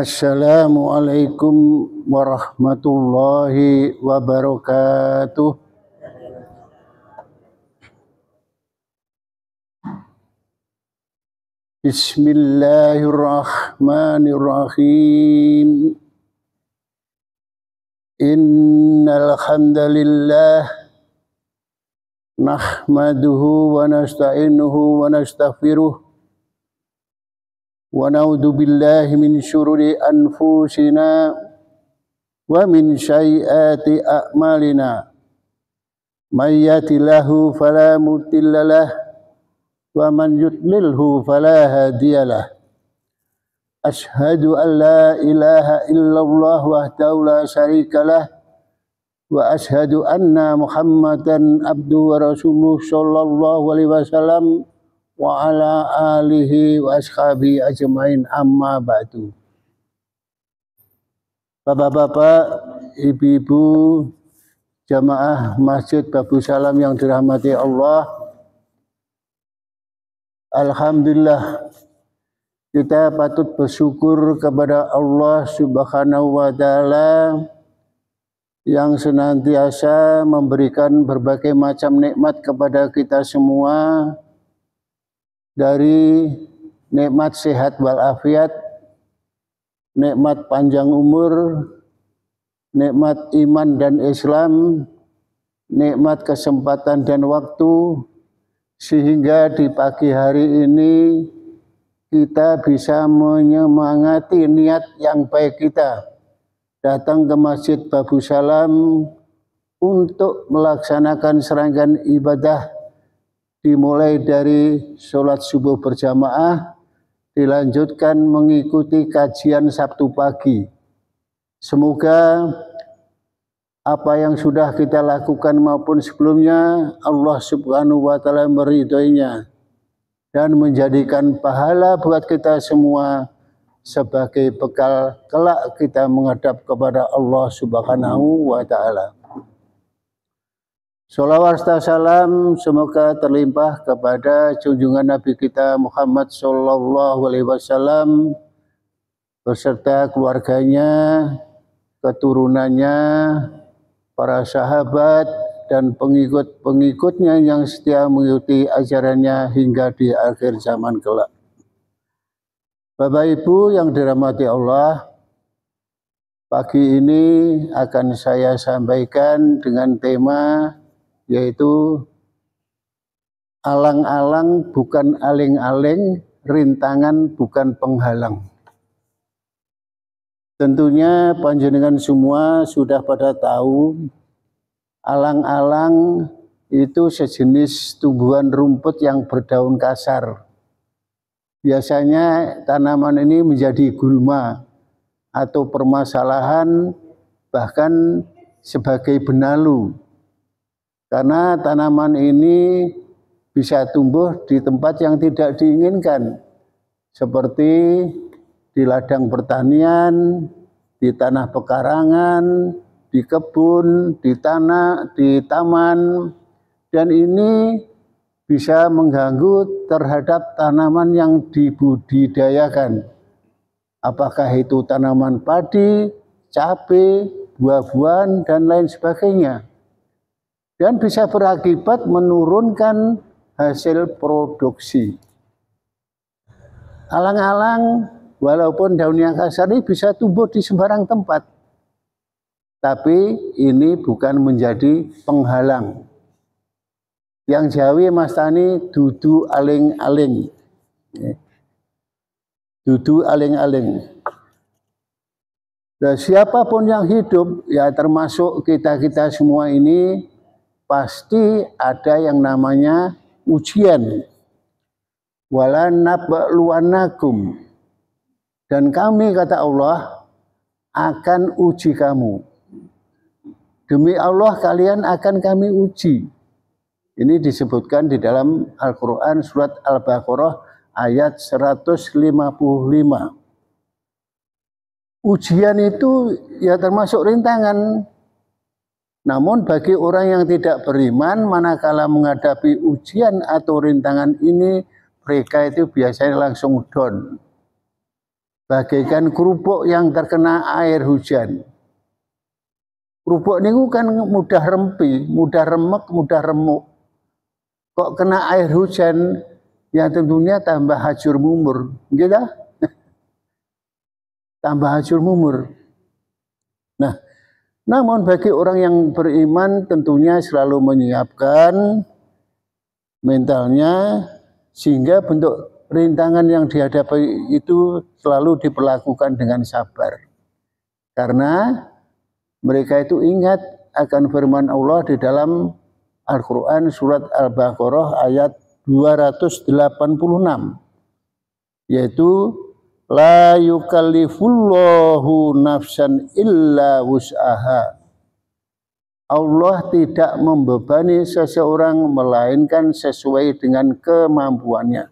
Assalamualaikum warahmatullahi wabarakatuh. Bismillahirrahmanirrahim. Innal hamdalillah nahmaduhu wa nasta'inuhu wa nastaghfiruh wa na'udzu billahi min syururi anfusina wa min sayyiati a'malina. May yahdihillahu fala mudilla lahu wa man yudlilhu fala hadiyalah. Asyhadu an la ilaha illallah wahdahu la syarikalah wa asyhadu anna Muhammadan abduhu wa rasuluh sallallahu alaihi wasallam wa ala alihi wa ashabihi ajmain, amma ba'du. Bapak-bapak, ibu-ibu, jamaah Masjid Babus Salam yang dirahmati Allah, alhamdulillah kita patut bersyukur kepada Allah Subhanahu wa taala yang senantiasa memberikan berbagai macam nikmat kepada kita semua, dari nikmat sehat walafiat, nikmat panjang umur, nikmat iman dan Islam, nikmat kesempatan dan waktu, sehingga di pagi hari ini kita bisa menyemangati niat yang baik kita datang ke Masjid Babus Salam untuk melaksanakan serangkaian ibadah, dimulai dari sholat subuh berjamaah, dilanjutkan mengikuti kajian Sabtu pagi. Semoga apa yang sudah kita lakukan maupun sebelumnya Allah Subhanahu wa taala meridhoinya dan menjadikan pahala buat kita semua sebagai bekal kelak kita menghadap kepada Allah Subhanahu wa taala. Sholawat serta salam semoga terlimpah kepada junjungan Nabi kita Muhammad sallallahu alaihi wasallam beserta keluarganya, keturunannya, para sahabat dan pengikut-pengikutnya yang setia mengikuti ajarannya hingga di akhir zaman kelak. Bapak Ibu yang dirahmati Allah, pagi ini akan saya sampaikan dengan tema yaitu alang-alang bukan aling-aling, rintangan bukan penghalang. Tentunya panjenengan semua sudah pada tahu alang-alang itu sejenis tumbuhan rumput yang berdaun kasar. Biasanya tanaman ini menjadi gulma atau permasalahan, bahkan sebagai benalu. Karena tanaman ini bisa tumbuh di tempat yang tidak diinginkan, seperti di ladang pertanian, di tanah pekarangan, di kebun, di tanah, di taman, dan ini bisa mengganggu terhadap tanaman yang dibudidayakan. Apakah itu tanaman padi, cabai, buah-buahan, dan lain sebagainya. Dan bisa berakibat menurunkan hasil produksi. Alang-alang walaupun daunnya kasar ini bisa tumbuh di sembarang tempat, tapi ini bukan menjadi penghalang. Yang Jawi Mas Tani dudu aling-aling. Dudu aling-aling. Nah, siapapun yang hidup, ya termasuk kita-kita semua ini, pasti ada yang namanya ujian. Wala nabluwannakum, dan kami, kata Allah, akan uji kamu. Demi Allah kalian akan kami uji. Ini disebutkan di dalam Al-Quran surat Al-Baqarah ayat 155. Ujian itu ya termasuk rintangan. Namun bagi orang yang tidak beriman, manakala menghadapi ujian atau rintangan ini, mereka itu biasanya langsung down. bagaikan kerupuk yang terkena air hujan. Kerupuk niku kan mudah rempi, mudah remek, mudah remuk. Kok kena air hujan, ya tentunya tambah hajur mumur, gitu? Tambah hajur mumur. Nah, namun bagi orang yang beriman tentunya selalu menyiapkan mentalnya sehingga bentuk rintangan yang dihadapi itu selalu diperlakukan dengan sabar. Karena mereka itu ingat akan firman Allah di dalam Al-Quran surat Al-Baqarah ayat 286, yaitu la yukallifullahu nafsan illa wus'aha. Allah tidak membebani seseorang melainkan sesuai dengan kemampuannya.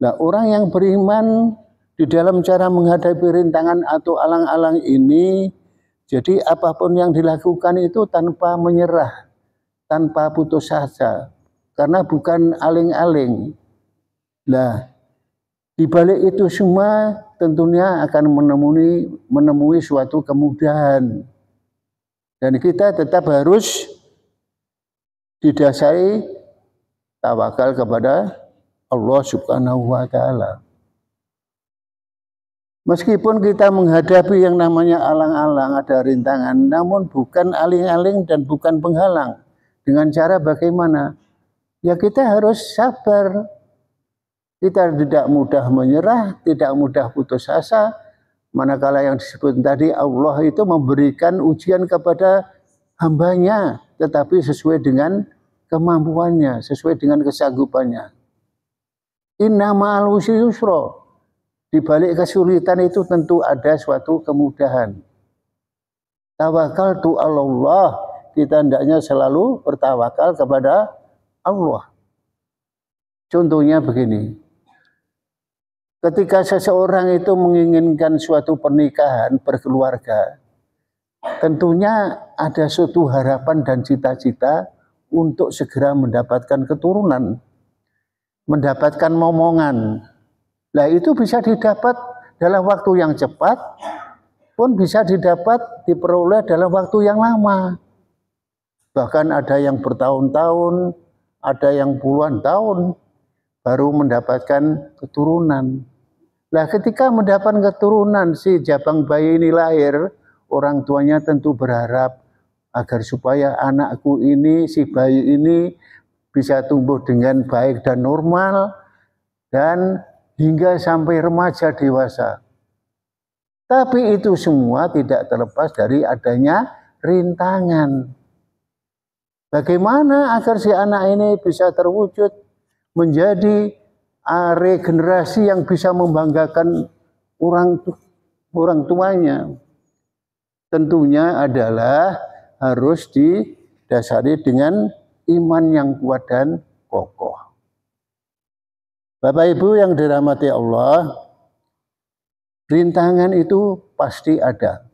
Nah, orang yang beriman di dalam cara menghadapi rintangan atau alang-alang ini, jadi apapun yang dilakukan itu tanpa menyerah, tanpa putus asa, karena bukan aling-aling. Nah, di balik itu semua tentunya akan menemui suatu kemudahan. Dan kita tetap harus didasari tawakal kepada Allah Subhanahu wa Ta'ala. Meskipun kita menghadapi yang namanya alang-alang, ada rintangan, namun bukan aling-aling dan bukan penghalang. Dengan cara bagaimana? Ya kita harus sabar. Kita tidak mudah menyerah, tidak mudah putus asa. Manakala yang disebut tadi Allah itu memberikan ujian kepada hambanya, tetapi sesuai dengan kemampuannya, sesuai dengan kesanggupannya. Inna ma'al usri yusra. Di balik kesulitan itu tentu ada suatu kemudahan. Tawakaltu 'alallah, kita hendaknya selalu bertawakal kepada Allah. Contohnya begini. Ketika seseorang itu menginginkan suatu pernikahan, berkeluarga, tentunya ada suatu harapan dan cita-cita untuk segera mendapatkan keturunan, mendapatkan momongan. Nah, itu bisa didapat dalam waktu yang cepat, pun bisa diperoleh dalam waktu yang lama. Bahkan ada yang bertahun-tahun, ada yang puluhan tahun baru mendapatkan keturunan. Nah, ketika mendapatkan keturunan, si jabang bayi ini lahir, orang tuanya tentu berharap agar supaya anakku ini, si bayi ini bisa tumbuh dengan baik dan normal, dan hingga sampai remaja dewasa. Tapi itu semua tidak terlepas dari adanya rintangan. Bagaimana agar si anak ini bisa terwujud menjadi regenerasi yang bisa membanggakan orang tuanya? Tentunya adalah harus didasari dengan iman yang kuat dan kokoh. Bapak Ibu yang dirahmati Allah, rintangan itu pasti ada.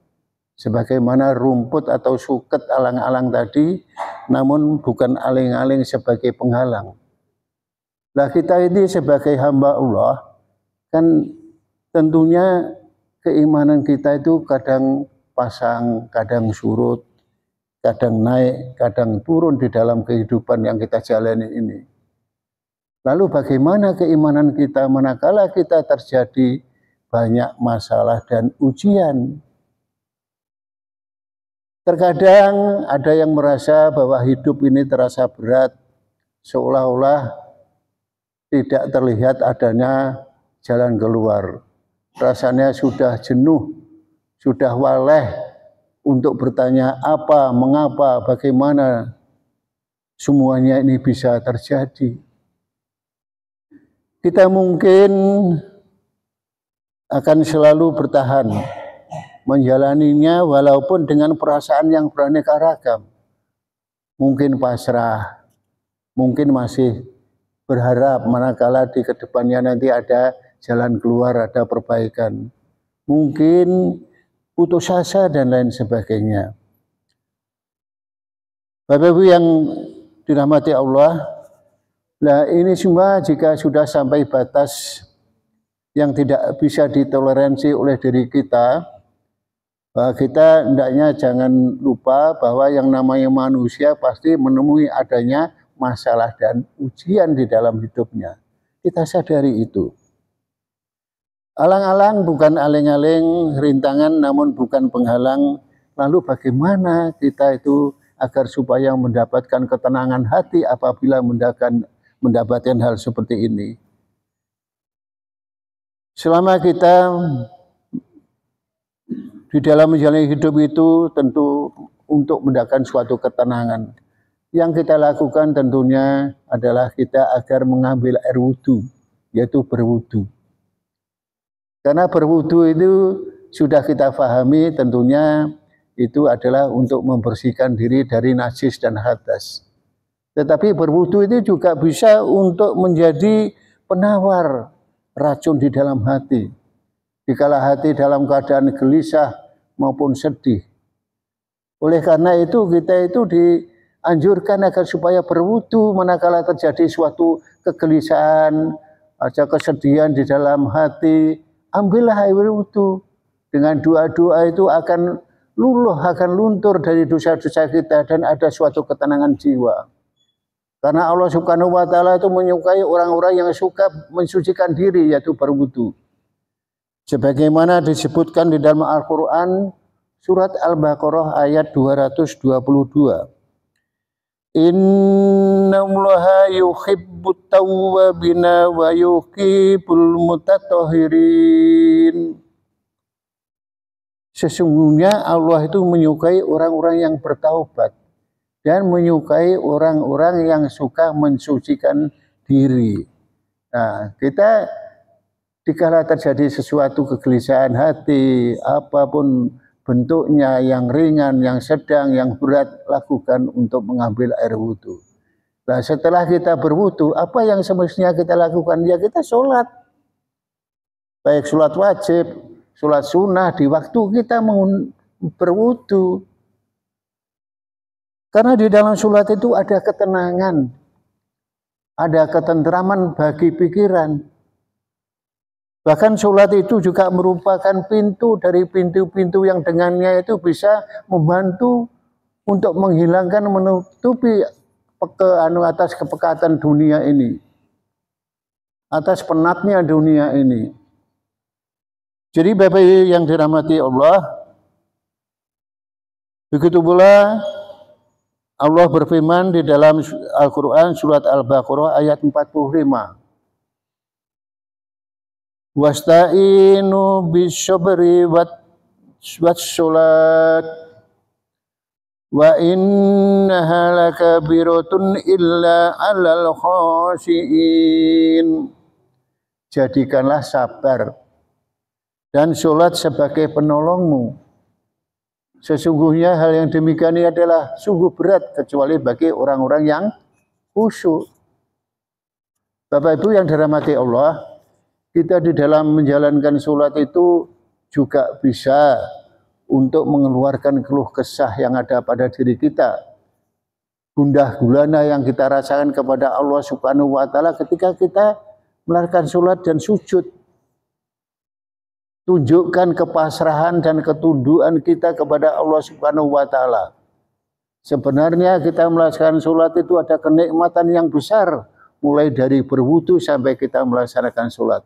Sebagaimana rumput atau suket alang-alang tadi, namun bukan aling-aling sebagai penghalang. Nah, kita ini sebagai hamba Allah, kan tentunya keimanan kita itu kadang pasang, kadang surut, kadang naik, kadang turun di dalam kehidupan yang kita jalani ini. Lalu bagaimana keimanan kita manakala kita terjadi banyak masalah dan ujian? Terkadang ada yang merasa bahwa hidup ini terasa berat, seolah-olah tidak terlihat adanya jalan keluar. Rasanya sudah jenuh, sudah waleh untuk bertanya apa, mengapa, bagaimana semuanya ini bisa terjadi. Kita mungkin akan selalu bertahan menjalaninya walaupun dengan perasaan yang beraneka ragam. Mungkin pasrah, mungkin masih berharap manakala di kedepannya nanti ada jalan keluar, ada perbaikan. Mungkin putus asa dan lain sebagainya. Bapak Ibu yang dirahmati Allah, nah ini semua jika sudah sampai batas yang tidak bisa ditoleransi oleh diri kita, kita hendaknya jangan lupa bahwa yang namanya manusia pasti menemui adanya masalah dan ujian di dalam hidupnya. Kita sadari itu. Alang-alang bukan aleng-aleng, rintangan namun bukan penghalang. Lalu bagaimana kita itu agar supaya mendapatkan ketenangan hati apabila mendapatkan hal seperti ini? Selama kita di dalam menjalani hidup itu tentu untuk mendapatkan suatu ketenangan. Yang kita lakukan tentunya adalah kita agar mengambil air wudhu, yaitu berwudhu. Karena berwudhu itu sudah kita pahami tentunya itu adalah untuk membersihkan diri dari najis dan hadas. Tetapi berwudhu itu juga bisa untuk menjadi penawar racun di dalam hati. Dikala hati dalam keadaan gelisah maupun sedih. Oleh karena itu kita itu dianjurkan agar supaya berwudhu manakala terjadi suatu kegelisahan, ada kesedihan di dalam hati, ambillah air wudhu. Dengan doa-doa itu akan luluh, akan luntur dari dosa-dosa kita dan ada suatu ketenangan jiwa. Karena Allah Subhanahu wa taala itu menyukai orang-orang yang suka mensucikan diri, yaitu berwudhu. Sebagaimana disebutkan di dalam Al-Qur'an surat Al-Baqarah ayat 222. Innallaha yuhibbut tawwabina wa yuhibbul mutatahhirin. Sesungguhnya Allah itu menyukai orang-orang yang bertaubat dan menyukai orang-orang yang suka mensucikan diri. Nah, kita dikala terjadi sesuatu kegelisahan hati, apapun bentuknya, yang ringan, yang sedang, yang berat, lakukan untuk mengambil air wudhu. Nah, setelah kita berwudhu, apa yang semestinya kita lakukan? Ya kita sholat. Baik sholat wajib, sholat sunnah di waktu kita berwudhu. Karena di dalam sholat itu ada ketenangan, ada ketentraman bagi pikiran. Bahkan sholat itu juga merupakan pintu dari pintu-pintu yang dengannya itu bisa membantu untuk menghilangkan, menutupi atas kepekatan dunia ini, atas penatnya dunia ini. Jadi Bapak yang dirahmati Allah, begitu pula Allah berfirman di dalam Al-Quran surat Al-Baqarah ayat 45. Wasta'inu bisobri wassolat wa innaha lakabiratun illa alal khashiin. Jadikanlah sabar dan sholat sebagai penolongmu. Sesungguhnya hal yang demikian ini adalah sungguh berat kecuali bagi orang-orang yang khusyuk. Bapak Ibu yang dirahmati Allah, kita di dalam menjalankan sholat itu juga bisa untuk mengeluarkan keluh kesah yang ada pada diri kita. Gundah gulana yang kita rasakan kepada Allah Subhanahu wa taala ketika kita melakukan sholat dan sujud. Tunjukkan kepasrahan dan ketundukan kita kepada Allah Subhanahu wa taala. Sebenarnya kita melaksanakan sholat itu ada kenikmatan yang besar, mulai dari berwudu sampai kita melaksanakan sholat.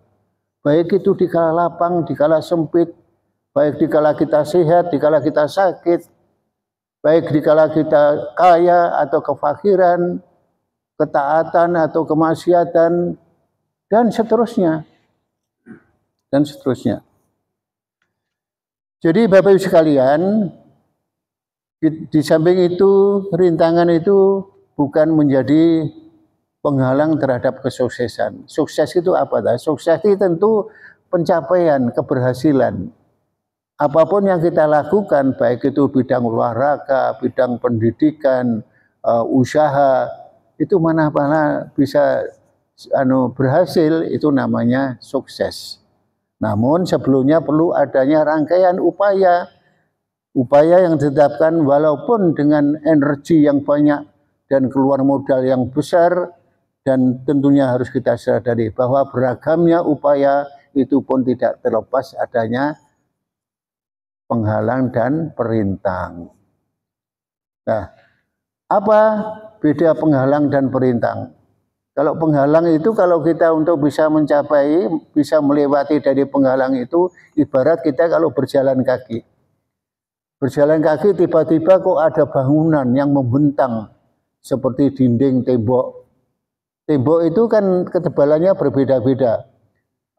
Baik itu dikala lapang, dikala sempit, baik dikala kita sehat, dikala kita sakit, baik dikala kita kaya atau kefakiran, ketaatan atau kemaksiatan, dan seterusnya. Dan seterusnya. Jadi Bapak Ibu sekalian, di samping itu, rintangan itu bukan menjadi penghalang terhadap kesuksesan. Sukses itu apa? Sukses itu tentu pencapaian, keberhasilan. Apapun yang kita lakukan, baik itu bidang olahraga, bidang pendidikan, usaha, itu mana-mana bisa berhasil, itu namanya sukses. Namun sebelumnya perlu adanya rangkaian upaya yang ditetapkan walaupun dengan energi yang banyak dan keluar modal yang besar, dan tentunya harus kita sadari bahwa beragamnya upaya itu pun tidak terlepas adanya penghalang dan perintang. Nah, apa beda penghalang dan perintang? Kalau penghalang itu kalau kita untuk bisa mencapai, bisa melewati dari penghalang itu ibarat kita kalau berjalan kaki. Berjalan kaki tiba-tiba kok ada bangunan yang membentang seperti dinding tembok. Tembok itu kan ketebalannya berbeda-beda.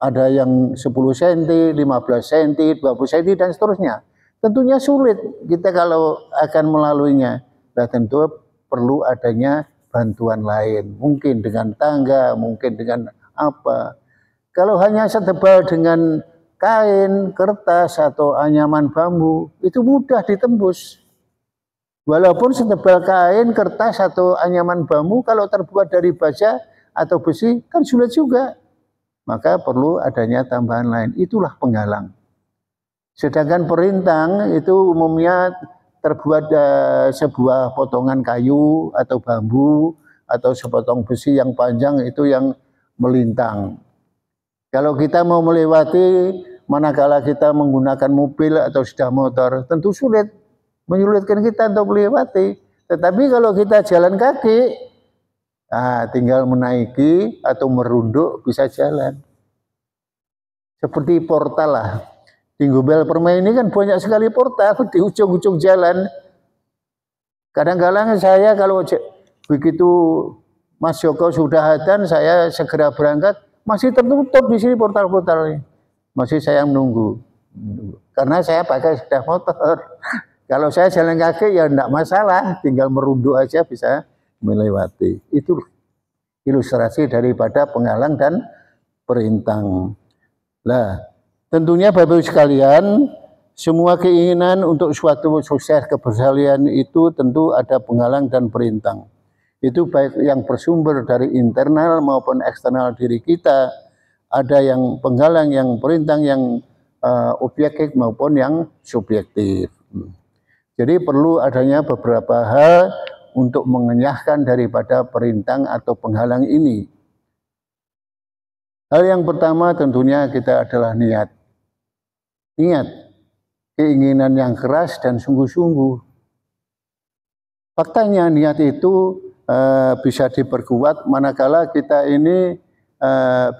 Ada yang 10 cm, 15 cm, 20 cm, dan seterusnya. Tentunya sulit kita kalau akan melaluinya. Nah, tentu perlu adanya bantuan lain. Mungkin dengan tangga, mungkin dengan apa. Kalau hanya setebal dengan kain, kertas, atau anyaman bambu, itu mudah ditembus. Walaupun setebal kain, kertas, atau anyaman bambu, kalau terbuat dari baja atau besi, kan sulit juga. Maka perlu adanya tambahan lain. Itulah penghalang. Sedangkan perintang itu umumnya terbuat sebuah potongan kayu atau bambu, atau sepotong besi yang panjang itu yang melintang. Kalau kita mau melewati, manakala kita menggunakan mobil atau sepeda motor, tentu sulit, menyulitkan kita untuk melewati. Tetapi kalau kita jalan kaki, nah, tinggal menaiki atau merunduk bisa jalan. Seperti portal lah. Di Gombel Permai ini kan banyak sekali portal di ujung-ujung jalan. Kadang-kadang saya kalau begitu Mas Joko sudah adzan, saya segera berangkat, masih tertutup di sini portal-portalnya. Masih saya menunggu. Karena saya pakai sepeda motor. Kalau saya jalan kaki ya enggak masalah, tinggal merunduk aja bisa melewati. Itu ilustrasi daripada penghalang dan perintang. Nah, tentunya Bapak Ibu sekalian, semua keinginan untuk suatu sukses keberhasilan itu tentu ada penghalang dan perintang. Itu baik yang bersumber dari internal maupun eksternal diri kita. Ada yang penghalang, yang perintang, yang objektif maupun yang subjektif. Jadi perlu adanya beberapa hal untuk mengenyahkan daripada perintang atau penghalang ini. Hal yang pertama tentunya kita adalah niat. Niat, keinginan yang keras dan sungguh-sungguh. Faktanya niat itu bisa diperkuat manakala kita ini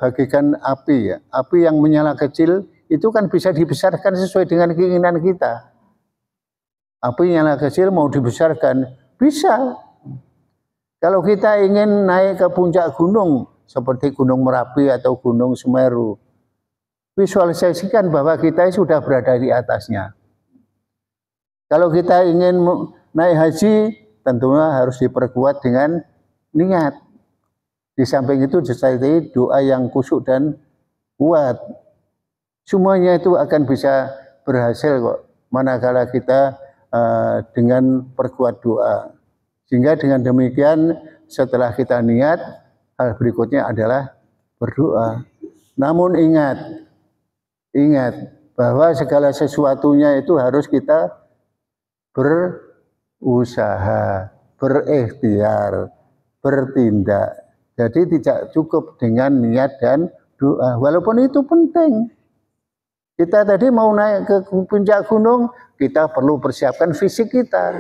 bagikan api ya. Api yang menyala kecil itu kan bisa dibesarkan sesuai dengan keinginan kita. Api nyala kecil mau dibesarkan, bisa. Kalau kita ingin naik ke puncak gunung, seperti Gunung Merapi atau Gunung Semeru, visualisasikan bahwa kita sudah berada di atasnya. Kalau kita ingin naik haji, tentunya harus diperkuat dengan niat. Di samping itu disertai doa yang khusyuk dan kuat. Semuanya itu akan bisa berhasil kok, manakala kita dengan perkuat doa. Sehingga dengan demikian setelah kita niat, hal berikutnya adalah berdoa. Namun ingat bahwa segala sesuatunya itu harus kita berusaha, berikhtiar, bertindak. Jadi tidak cukup dengan niat dan doa, walaupun itu penting. Kita tadi mau naik ke puncak gunung, kita perlu persiapkan fisik kita.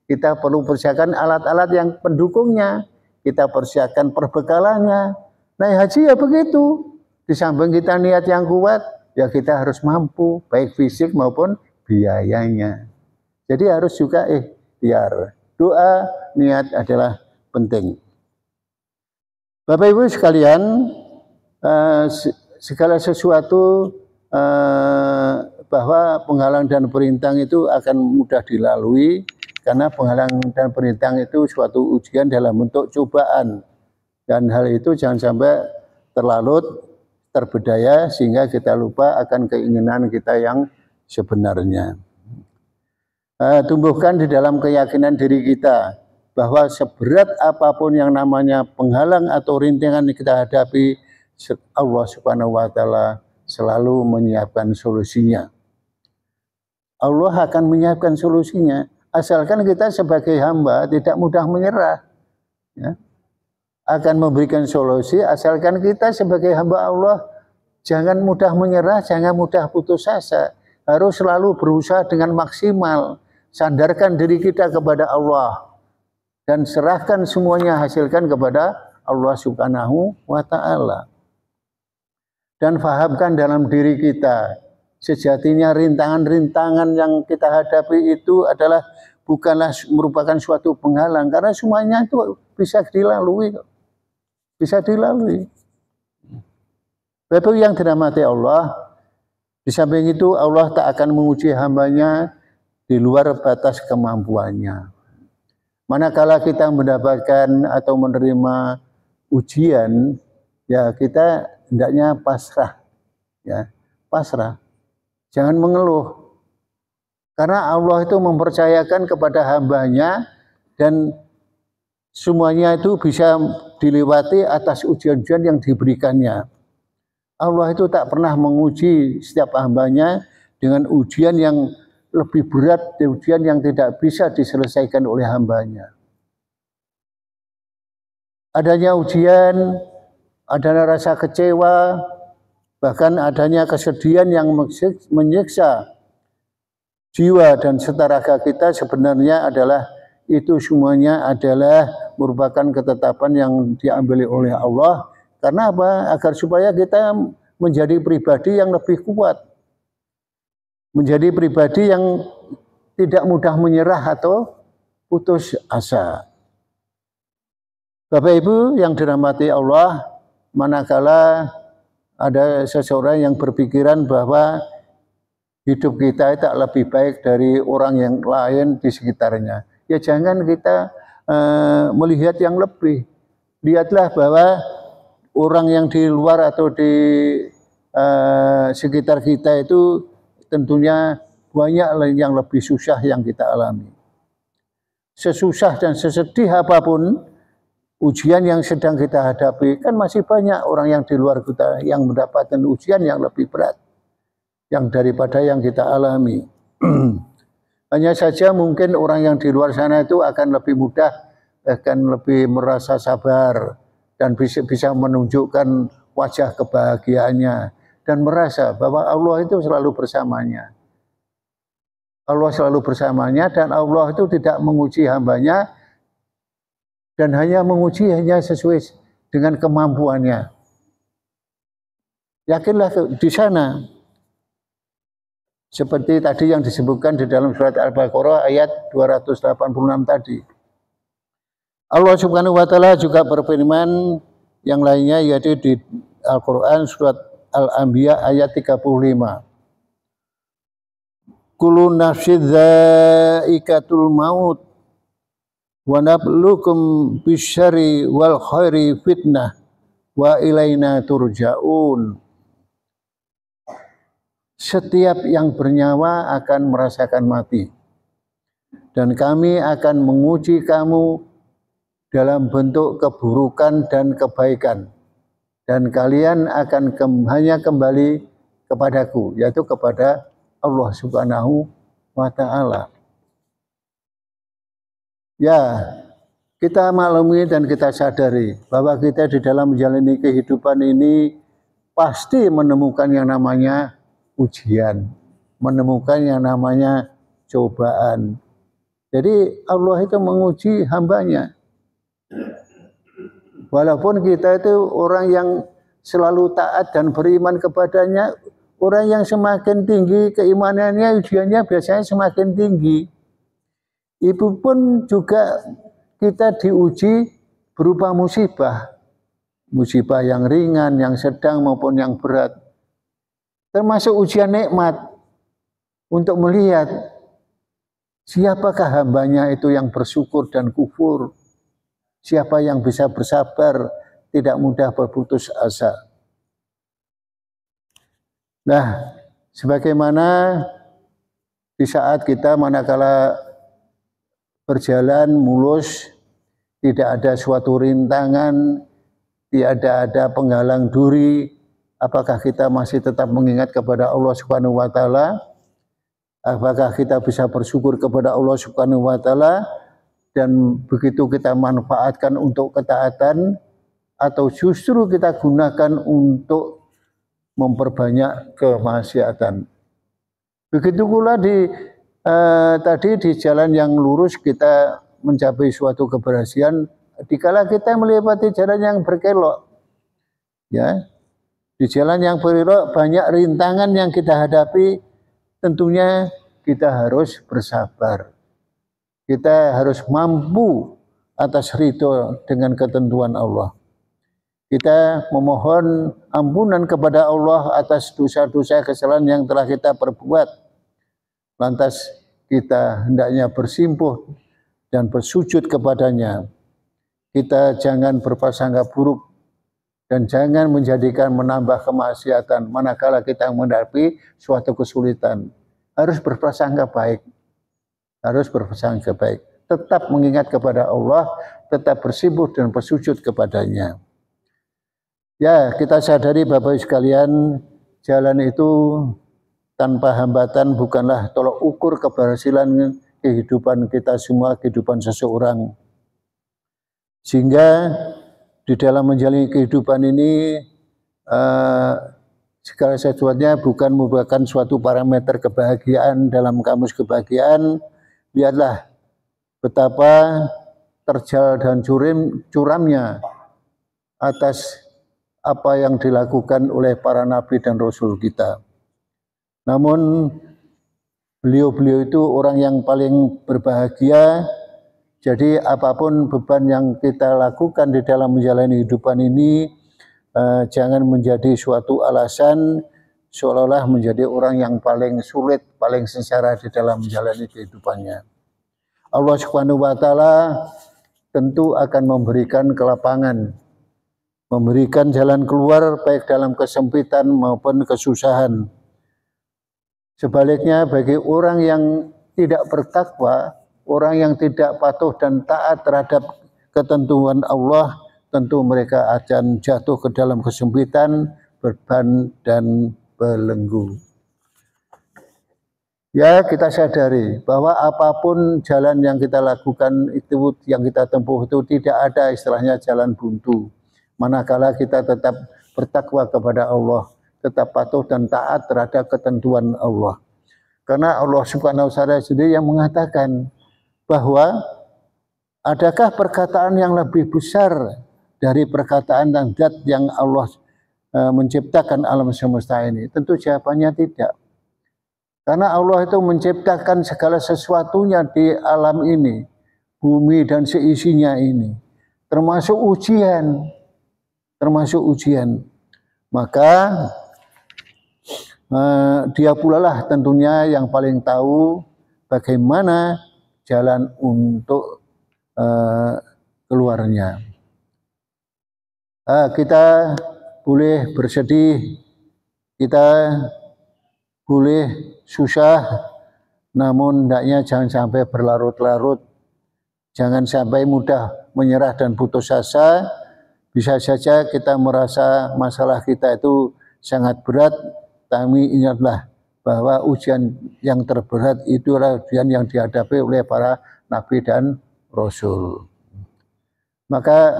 Kita perlu persiapkan alat-alat yang pendukungnya. Kita persiapkan perbekalannya. Naik haji ya begitu. Di samping kita niat yang kuat, ya kita harus mampu, baik fisik maupun biayanya. Jadi harus juga ikhtiar. Doa, niat adalah penting. Bapak Ibu sekalian, segala sesuatu bahwa penghalang dan perintang itu akan mudah dilalui, karena penghalang dan perintang itu suatu ujian dalam bentuk cobaan, dan hal itu jangan sampai terlalu terbudaya sehingga kita lupa akan keinginan kita yang sebenarnya. Tumbuhkan di dalam keyakinan diri kita bahwa seberat apapun yang namanya penghalang atau rintangan yang kita hadapi, Allah Subhanahu wa Ta'ala selalu menyiapkan solusinya. Allah akan menyiapkan solusinya, asalkan kita sebagai hamba tidak mudah menyerah. Ya. Akan memberikan solusi asalkan kita sebagai hamba Allah Jangan mudah menyerah, jangan mudah putus asa. Harus selalu berusaha dengan maksimal. Sandarkan diri kita kepada Allah. Dan serahkan semuanya, hasilkan kepada Allah Subhanahu wa Ta'ala. Dan fahamkan dalam diri kita, sejatinya rintangan-rintangan yang kita hadapi itu adalah bukanlah merupakan suatu penghalang. Karena semuanya itu bisa dilalui. Bisa dilalui. Bapak yang dirahmati Allah, di samping itu Allah tak akan menguji hambanya di luar batas kemampuannya. Manakala kita mendapatkan atau menerima ujian, ya kita hendaknya pasrah, ya pasrah. Jangan mengeluh, karena Allah itu mempercayakan kepada hambanya dan semuanya itu bisa dilewati atas ujian-ujian yang diberikannya. Allah itu tak pernah menguji setiap hambanya dengan ujian yang lebih berat, ujian yang tidak bisa diselesaikan oleh hambanya. Adanya ujian, adanya rasa kecewa, bahkan adanya kesedihan yang menyiksa jiwa dan setaraga kita sebenarnya adalah itu semuanya adalah merupakan ketetapan yang diambil oleh Allah. Karena apa? Agar supaya kita menjadi pribadi yang lebih kuat. Menjadi pribadi yang tidak mudah menyerah atau putus asa. Bapak Ibu yang dirahmati Allah, manakala ada seseorang yang berpikiran bahwa hidup kita tak lebih baik dari orang yang lain di sekitarnya, ya jangan kita melihat yang lebih. Lihatlah bahwa orang yang di luar atau di sekitar kita itu tentunya banyak yang lebih susah yang kita alami. Sesusah dan sesedih apapun ujian yang sedang kita hadapi, kan masih banyak orang yang di luar kita yang mendapatkan ujian yang lebih berat yang daripada yang kita alami. Hanya saja mungkin orang yang di luar sana itu akan lebih mudah, akan lebih merasa sabar dan bisa menunjukkan wajah kebahagiaannya dan merasa bahwa Allah itu selalu bersamanya. Allah selalu bersamanya dan Allah itu tidak menguji hambanya dan hanya menguji hanya sesuai dengan kemampuannya. Yakinlah di sana. Seperti tadi yang disebutkan di dalam surat Al-Baqarah ayat 286 tadi. Allah Subhanahu wa Ta'ala juga berfirman yang lainnya yaitu di Al-Quran surat Al-Anbiya ayat 35. Kullu nafsin dha'iqatul maut wa nabluukum bisyarri wal khairi fitnah wa ilaina turja'un. Setiap yang bernyawa akan merasakan mati. Dan kami akan menguji kamu dalam bentuk keburukan dan kebaikan. Dan kalian akan hanya kembali kepadaku, yaitu kepada Allah Subhanahu wa Ta'ala. Ya, kita maklumi dan kita sadari bahwa kita di dalam menjalani kehidupan ini pasti menemukan yang namanya ujian, menemukan yang namanya cobaan. Jadi Allah itu menguji hambanya. Walaupun kita itu orang yang selalu taat dan beriman kepadanya, orang yang semakin tinggi keimanannya, ujiannya biasanya semakin tinggi. Itu pun juga kita diuji berupa musibah. Musibah yang ringan, yang sedang maupun yang berat. Termasuk ujian nikmat untuk melihat siapakah hambanya itu yang bersyukur dan kufur. Siapa yang bisa bersabar, tidak mudah berputus asa. Nah, sebagaimana di saat kita manakala berjalan mulus, tidak ada suatu rintangan, tidak ada penghalang duri, apakah kita masih tetap mengingat kepada Allah Subhanahu wa Ta'ala? Apakah kita bisa bersyukur kepada Allah Subhanahu wa Ta'ala dan begitu kita manfaatkan untuk ketaatan, atau justru kita gunakan untuk memperbanyak kemaksiatan. Begitu pula tadi di jalan yang lurus kita mencapai suatu keberhasilan, dikala kita melewati jalan yang berkelok, ya, di jalan yang berkelok banyak rintangan yang kita hadapi, tentunya kita harus bersabar. Kita harus mampu atas ridho dengan ketentuan Allah. Kita memohon ampunan kepada Allah atas dosa-dosa kesalahan yang telah kita perbuat. Lantas kita hendaknya bersimpuh dan bersujud kepadanya. Kita jangan berprasangka buruk dan jangan menjadikan menambah kemaksiatan manakala kita menghadapi suatu kesulitan. Harus berprasangka baik. Harus berprasangka baik. Tetap mengingat kepada Allah, tetap bersimpuh dan bersujud kepadanya. Ya, kita sadari Bapak Ibu sekalian, jalan itu tanpa hambatan bukanlah tolok ukur keberhasilan kehidupan kita semua, kehidupan seseorang. Sehingga di dalam menjalani kehidupan ini segala sesuatunya bukan merupakan suatu parameter kebahagiaan dalam kamus kebahagiaan. Lihatlah betapa terjal dan curamnya atas apa yang dilakukan oleh para nabi dan rasul kita. Namun beliau-beliau itu orang yang paling berbahagia. Jadi apapun beban yang kita lakukan di dalam menjalani kehidupan ini, jangan menjadi suatu alasan seolah-olah menjadi orang yang paling sulit, paling sengsara di dalam menjalani kehidupannya. Allah Subhanahu wa Ta'ala tentu akan memberikan kelapangan, memberikan jalan keluar baik dalam kesempitan maupun kesusahan. Sebaliknya bagi orang yang tidak bertakwa, orang yang tidak patuh dan taat terhadap ketentuan Allah, tentu mereka akan jatuh ke dalam kesempitan, beban dan belenggu. Ya, kita sadari bahwa apapun jalan yang kita lakukan itu, yang kita tempuh itu tidak ada istilahnya jalan buntu. Manakala kita tetap bertakwa kepada Allah, tetap patuh dan taat terhadap ketentuan Allah. Karena Allah Subhanahu wa Ta'ala sendiri yang mengatakan bahwa adakah perkataan yang lebih besar dari perkataan dan zat yang Allah menciptakan alam semesta ini? Tentu jawabannya tidak. Karena Allah itu menciptakan segala sesuatunya di alam ini, bumi dan seisinya ini, termasuk ujian. Maka dia pula lah tentunya yang paling tahu bagaimana jalan untuk keluarnya. Kita boleh bersedih, kita boleh susah, namun hendaknya jangan sampai berlarut-larut, jangan sampai mudah menyerah dan putus asa. Bisa saja kita merasa masalah kita itu sangat berat, tapi ingatlah bahwa ujian yang terberat itu adalah ujian yang dihadapi oleh para nabi dan rasul. Maka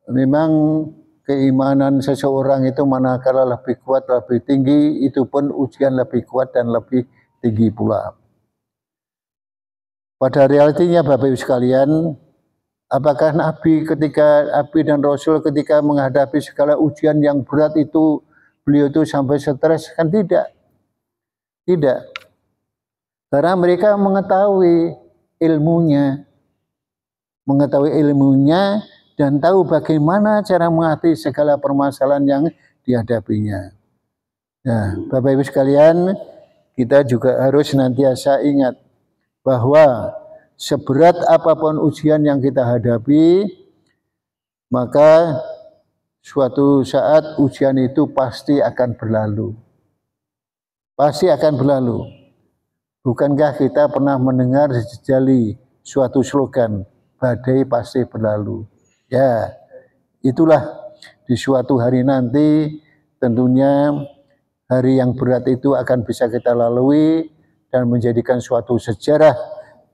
memang keimanan seseorang itu manakala lebih kuat, lebih tinggi, itu pun ujian lebih kuat dan lebih tinggi pula. Pada realitinya Bapak Ibu sekalian, apakah Nabi dan Rasul ketika menghadapi segala ujian yang berat itu, beliau itu sampai stres? Kan tidak. Tidak. Karena mereka mengetahui ilmunya dan tahu bagaimana cara mengatasi segala permasalahan yang dihadapinya. Nah, Bapak Ibu sekalian, kita juga harus senantiasa ingat bahwa seberat apapun ujian yang kita hadapi, maka suatu saat ujian itu pasti akan berlalu. Pasti akan berlalu. Bukankah kita pernah mendengar sejali suatu slogan, badai pasti berlalu. Ya, itulah di suatu hari nanti tentunya hari yang berat itu akan bisa kita lalui dan menjadikan suatu sejarah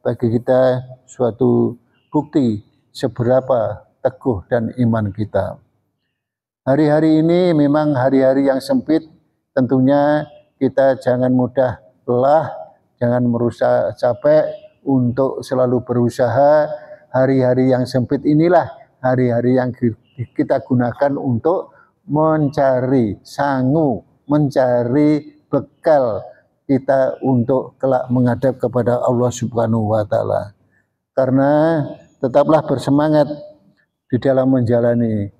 bagi kita, suatu bukti seberapa teguh dan iman kita. Hari-hari ini memang hari-hari yang sempit, tentunya kita jangan mudah lelah, jangan merusak capek untuk selalu berusaha. Hari-hari yang sempit inilah hari-hari yang kita gunakan untuk mencari sangu, mencari bekal kita untuk kelak menghadap kepada Allah Subhanahu wa taala. Karena tetaplah bersemangat di dalam menjalani,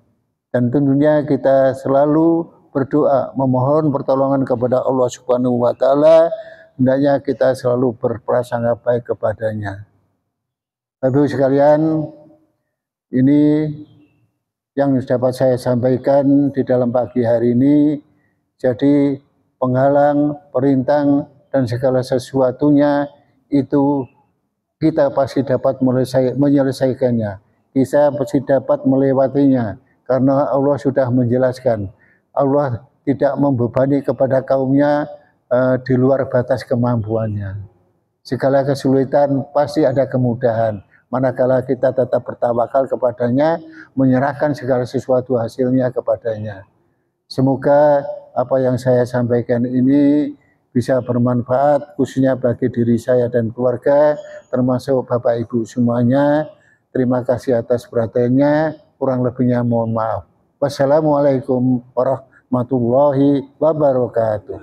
dan tentunya kita selalu berdoa memohon pertolongan kepada Allah Subhanahu wa taala, hendaknya kita selalu berprasangka baik kepadanya. Bapak-Ibu sekalian, ini yang dapat saya sampaikan di dalam pagi hari ini. Jadi penghalang, perintang, dan segala sesuatunya itu kita pasti dapat menyelesaikannya. Kita pasti dapat melewatinya, karena Allah sudah menjelaskan. Allah tidak membebani kepada kaumnya di luar batas kemampuannya. Segala kesulitan pasti ada kemudahan, manakala kita tetap bertawakal kepadanya, menyerahkan segala sesuatu hasilnya kepadanya. Semoga apa yang saya sampaikan ini bisa bermanfaat, khususnya bagi diri saya dan keluarga, termasuk Bapak Ibu semuanya. Terima kasih atas perhatiannya, kurang lebihnya mohon maaf. Wassalamualaikum warahmatullahi wabarakatuh.